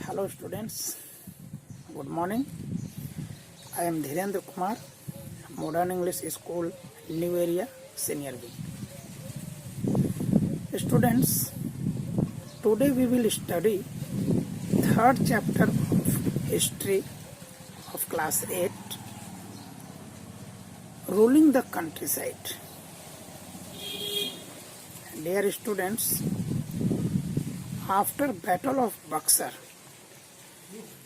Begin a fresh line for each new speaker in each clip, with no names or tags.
Hello students, good morning. I am Dhirendra Kumar, Modern English School, New Area, Senior B. Students, today we will study third chapter of History of Class 8, Ruling the Countryside. Dear students, after Battle of Buxar,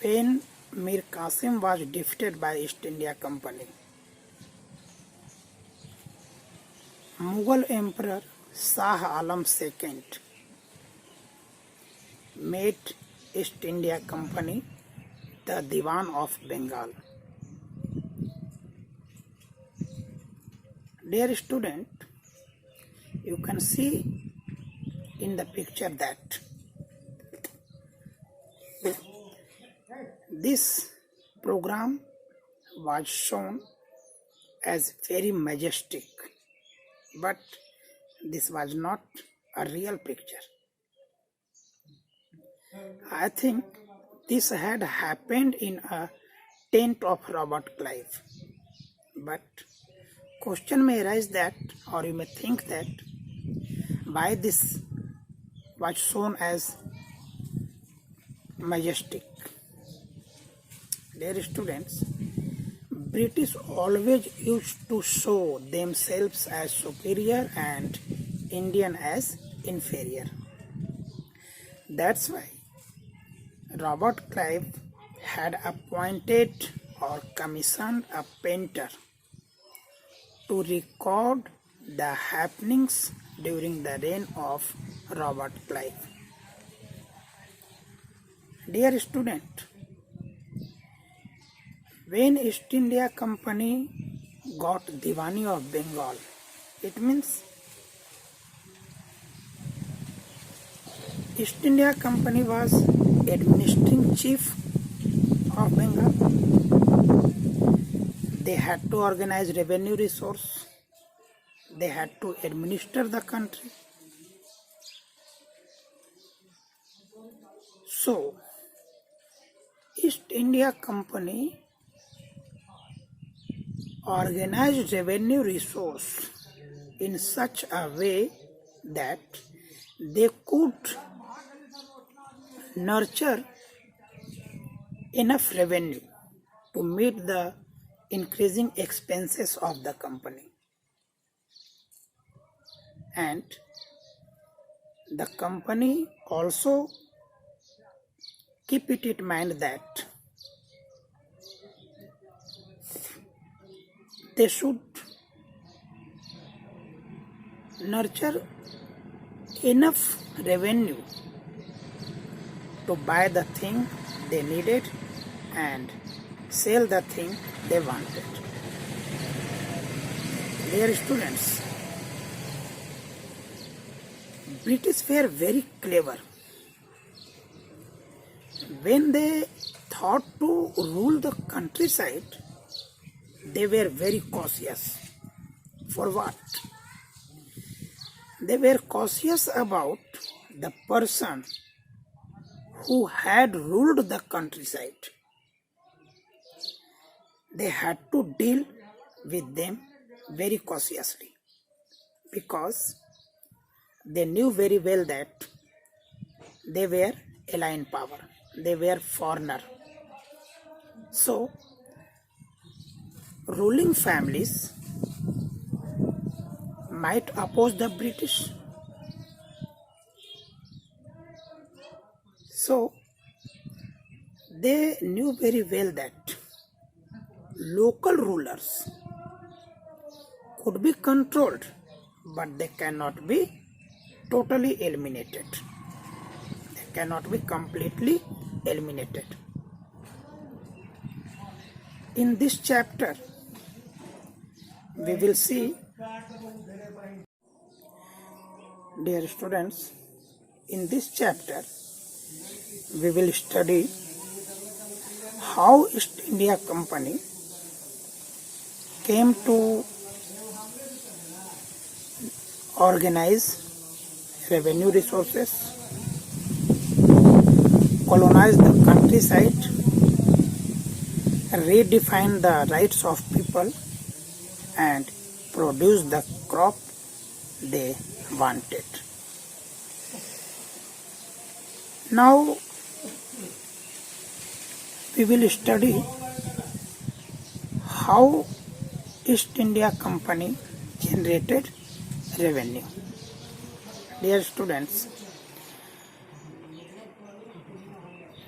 when Mir Qasim was defeated by East India Company, Mughal Emperor Shah Alam II made East India Company the Diwan of Bengal. Dear student, you can see in the picture that this program was shown as very majestic, but this was not a real picture. I think this had happened in a tent of Robert Clive. But question may arise that, or you may think that, why this was shown as majestic. Dear students, British always used to show themselves as superior and Indian as inferior. That's why Robert Clive had appointed or commissioned a painter to record the happenings during the reign of Robert Clive. Dear student, when East India Company got Diwani of Bengal, it means East India Company was administering chief of Bengal. They had to organize revenue resource. They had to administer the country. So, East India Company organized revenue resource in such a way that they could nurture enough revenue to meet the increasing expenses of the company. And the company also keep it in mind that they should nurture enough revenue to buy the thing they needed and sell the thing they wanted. Dear students, British were very clever. When they thought to rule the countryside, they were very cautious. For what? They were cautious about the person who had ruled the countryside. They had to deal with them very cautiously because they knew very well that they were alien power. They were foreigner. So, ruling families might oppose the British. So, they knew very well that local rulers could be controlled, but they cannot be totally eliminated. They cannot be completely eliminated. In this chapter, we will see, dear students, in this chapter, we will study how East India Company came to organize revenue resources, colonize the countryside, redefine the rights of people, and produce the crop they wanted. Now we will study how East India Company generated revenue. Dear students,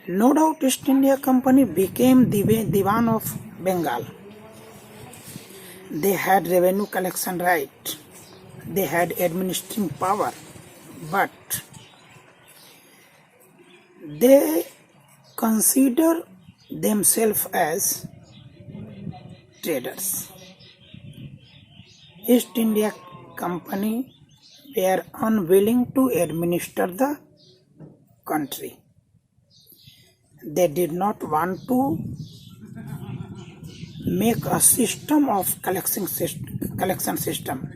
no doubt East India Company became the Diwan of Bengal. They had revenue collection right, they had administering power, but they consider themselves as traders. East India Company were unwilling to administer the country. They did not want to make a system of collection system.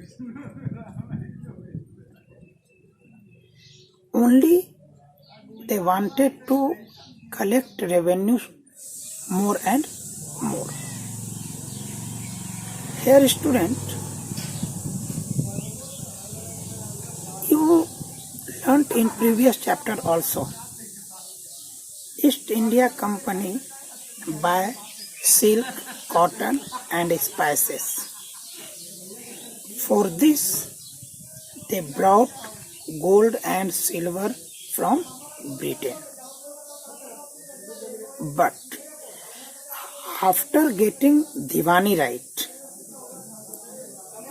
Only they wanted to collect revenue more and more. Here student, you learnt in previous chapter also, East India Company buy silk, cotton and spices. For this, they brought gold and silver from Britain. But after getting Diwani right,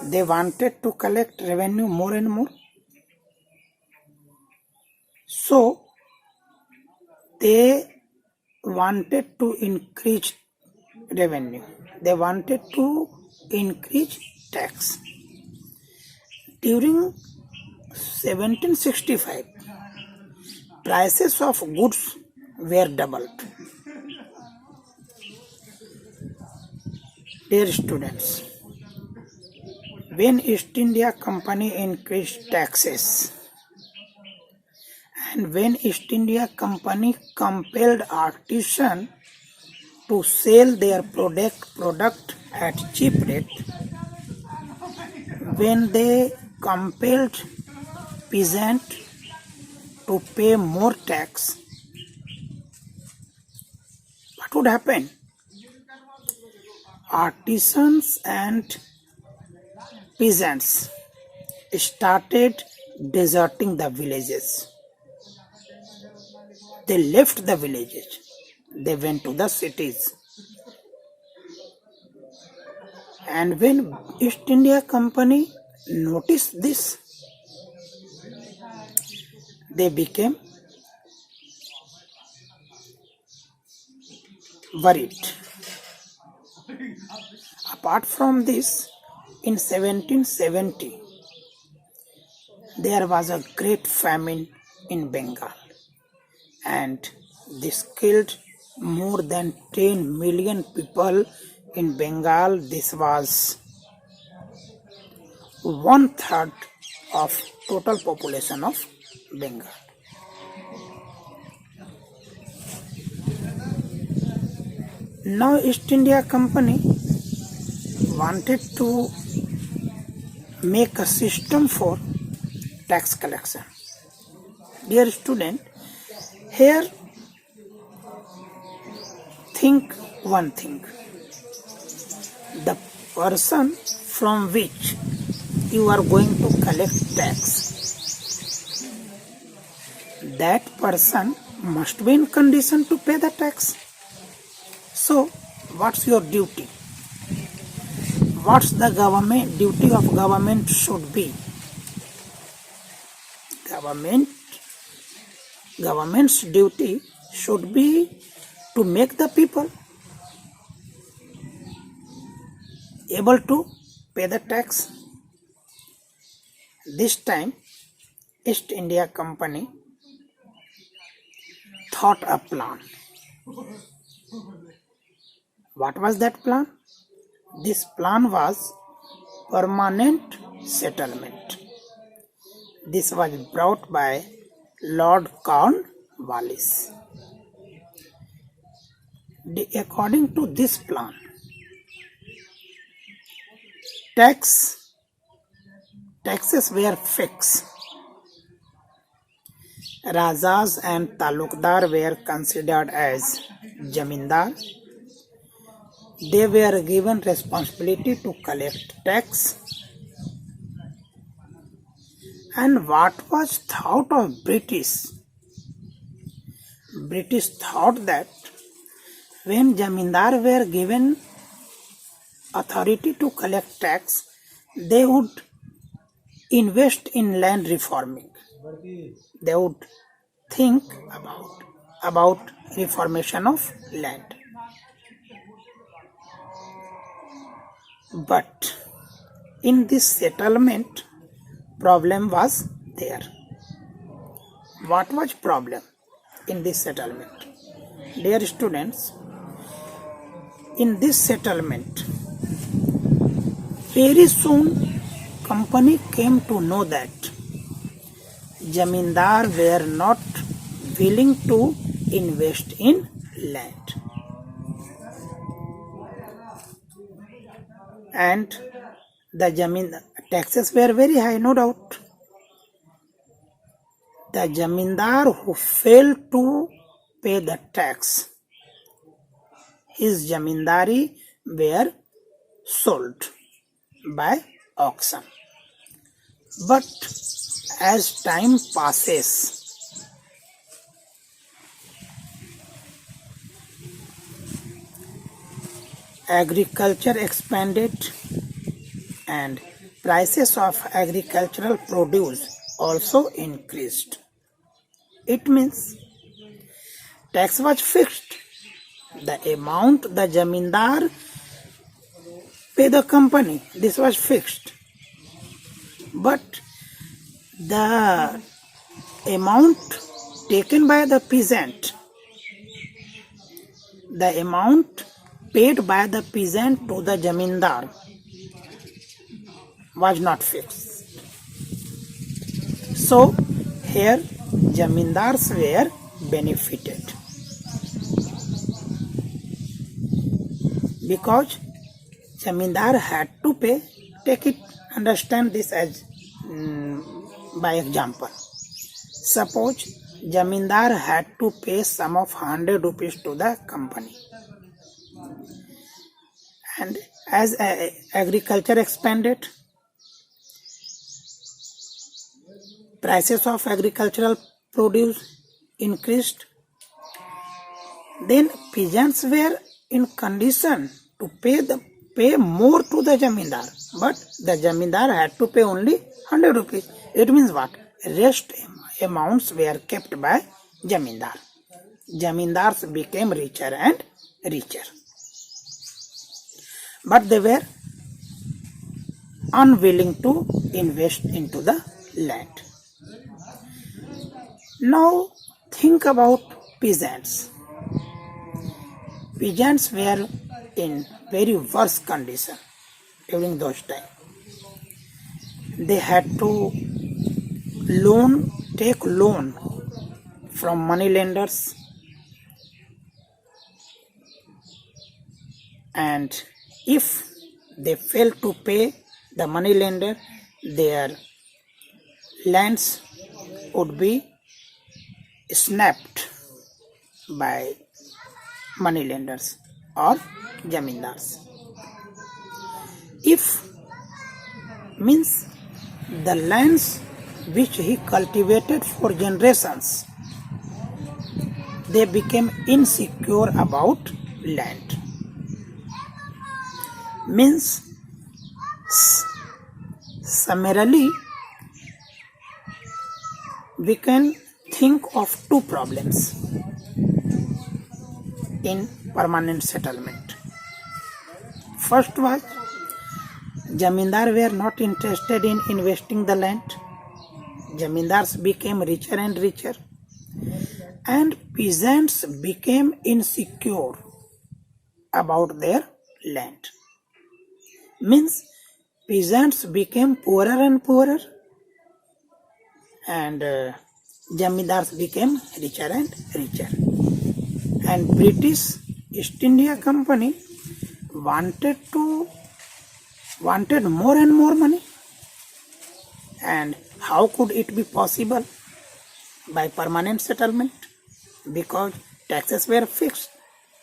they wanted to collect revenue more and more. So they wanted to increase revenue. They wanted to increase tax. During 1765, prices of goods were doubled. Dear students, when East India Company increased taxes, and when East India Company compelled artisans to sell their product at cheap rate, when they compelled peasants to pay more tax, what would happen? Artisans and peasants started deserting the villages. They left the villages. They went to the cities. And when East India Company noticed this, they became worried. Apart from this, in 1770, there was a great famine in Bengal, and this killed more than 10 million people in Bengal. This was 1/3 of total population of Bengal. Now East India Company wanted to make a system for tax collection. Dear student, here think one thing. The person from which you are going to collect tax, that person must be in condition to pay the tax. So, what's your duty? What's the duty of government should be? Government's duty should be to make the people able to pay the tax. This time, East India Company thought a plan. What was that plan? This plan was permanent settlement. This was brought by Lord Cornwallis. according to this plan, taxes were fixed. Rajas and Talukdar were considered as Jamindar. They were given responsibility to collect tax. And what was thought of British? British thought that when Jamindar were given authority to collect tax, they would invest in land reforming. They would think about reformation of land. But in this settlement, problem was there. What was problem in this settlement? Dear students, in this settlement, very soon company came to know that Jamindar were not willing to invest in land. And the taxes were very high, no doubt. The Jamindar who failed to pay the tax, his Jamindari were sold by auction. But as time passes, agriculture expanded and prices of agricultural produce also increased. It means tax was fixed. The amount the Jamindar pay the company, this was fixed. But the amount taken by the peasant, the amount paid by the peasant to the Jamindar was not fixed. So here Jamindars were benefited because Jamindar had to pay. Take it, understand this as by example. Suppose Jamindar had to pay sum of 100 rupees to the company, and as agriculture expanded, prices of agricultural produce increased, then peasants were in condition to pay more to the Jamindar, but the Jamindar had to pay only 100 rupees. It means what? Rest amounts were kept by Jamindar. Jamindars became richer and richer, but they were unwilling to invest into the land. Now think about peasants. Peasants were in very worse condition during those times. They had to take loan from moneylenders, and if they fail to pay the moneylender, their lands would be snapped by moneylenders or Jamindars. If means the lands which he cultivated for generations, they became insecure about land. Means summarily we can think of two problems in permanent settlement. First was Jamindar were not interested in investing the land. Jamindars became richer and richer, and peasants became insecure about their land. Means peasants became poorer and poorer, and Jamindars became richer and richer. And British East India Company wanted more and more money. And how could it be possible? By permanent settlement, because taxes were fixed.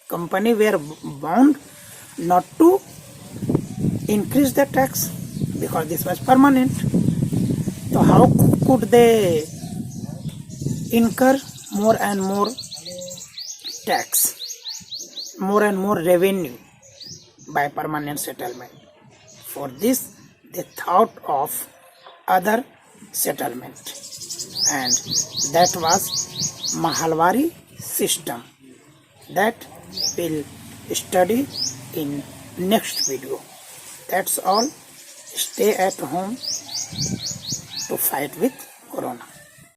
Company were bound not to increase the tax because this was permanent. So how could they incur more and more tax, more and more revenue by permanent settlement? For this, they thought of other settlement, and that was Mahalwari system. That we'll study in next video. That's all. Stay at home to fight with Corona.